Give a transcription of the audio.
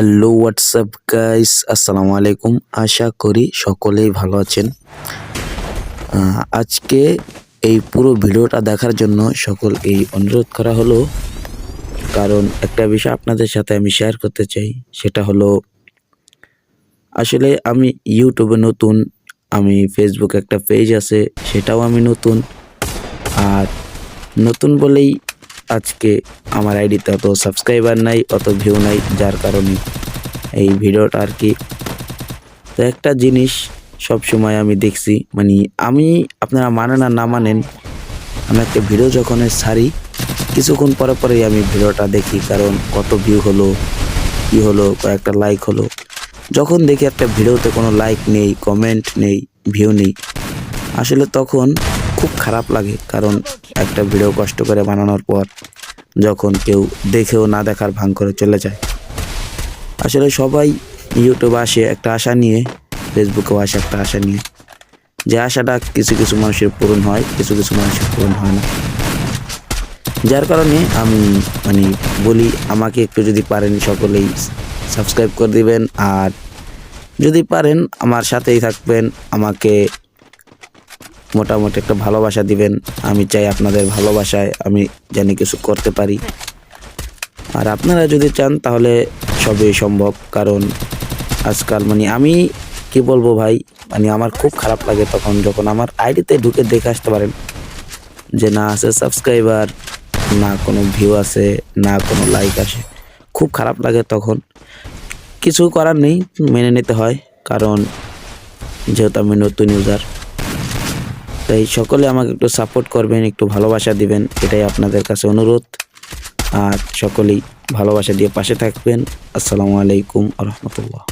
Hello WhatsApp guys, আসসালামু আলাইকুম। আশা করি সকলেই ভালো আছেন। আজকে এই পুরো ভিডিওটা দেখার জন্য সকল এই অনুরোধ করা হলো, কারণ একটা বিষয় আপনাদের সাথে আমি শেয়ার করতে চাই। সেটা হলো, আসলে আমি ইউটিউবে নতুন, আমি ফেসবুকে একটা পেজ আছে সেটাও আমি নতুন। আর নতুন বলেই আজকে আমার আইডিতে অত সাবস্ক্রাইবার নাই, অত ভিউ নাই, যার কারণে এই ভিডিওটা আর কি। তো একটা জিনিস সব সময় আমি দেখছি, মানে আমি, আপনারা মানেন আর না মানেন, আমি একটা ভিডিও যখন ছাড়ি কিছুক্ষণ পরে পরেই আমি ভিডিওটা দেখি, কারণ কত ভিউ হলো, কি হলো, কয়েকটা লাইক হলো। যখন দেখি একটা ভিডিওতে কোনো লাইক নেই, কমেন্ট নেই, ভিউ নেই, আসলে তখন খুব খারাপ লাগে। কারণ একটা ভিডিও কষ্ট করে বানানোর পর যখন কেউ দেখেও না দেখার ভান করে চলে যায়। আসলে সবাই ইউটিউবে আসে একটা আশা নিয়ে, ফেসবুকেও আসে একটা আশা নিয়ে, যে আশাটা কিছু কিছু মানুষের পূরণ হয়, কিছু কিছু মানুষের পূরণ হয় না। যার কারণে আমি বলি, আমাকে একটু যদি পারেন সকলেই সাবস্ক্রাইব করে দিবেন, আর যদি পারেন আমার সাথেই থাকবেন, আমাকে মোটামুটি একটা ভালোবাসা দিবেন। আমি চাই আপনাদের ভালোবাসায় আমি জানি কিছু করতে পারি। আর আপনারা যদি চান তাহলে সবই সম্ভব। কারণ আজকাল আমি কি বলবো ভাই, আমার খুব খারাপ লাগে তখন যখন আমার আইডিতে ঢুকে দেখে আসতে পারেন যে না আছে সাবস্ক্রাইবার, না কোনো ভিউ আছে, না কোনো লাইক আসে। খুব খারাপ লাগে তখন। কিছু করার নেই, মেনে নিতে হয়, কারণ যেহেতু আমি নতুন ইউজার। তাই সকলে আমাকে একটু সাপোর্ট করবেন, একটু ভালোবাসা দিবেন, এটাই আপনাদের কাছে অনুরোধ। আর সকলেই ভালোবাসা দিয়ে পাশে থাকবেন। আসসালামু আলাইকুম ওয়া রাহমাতুল্লাহ।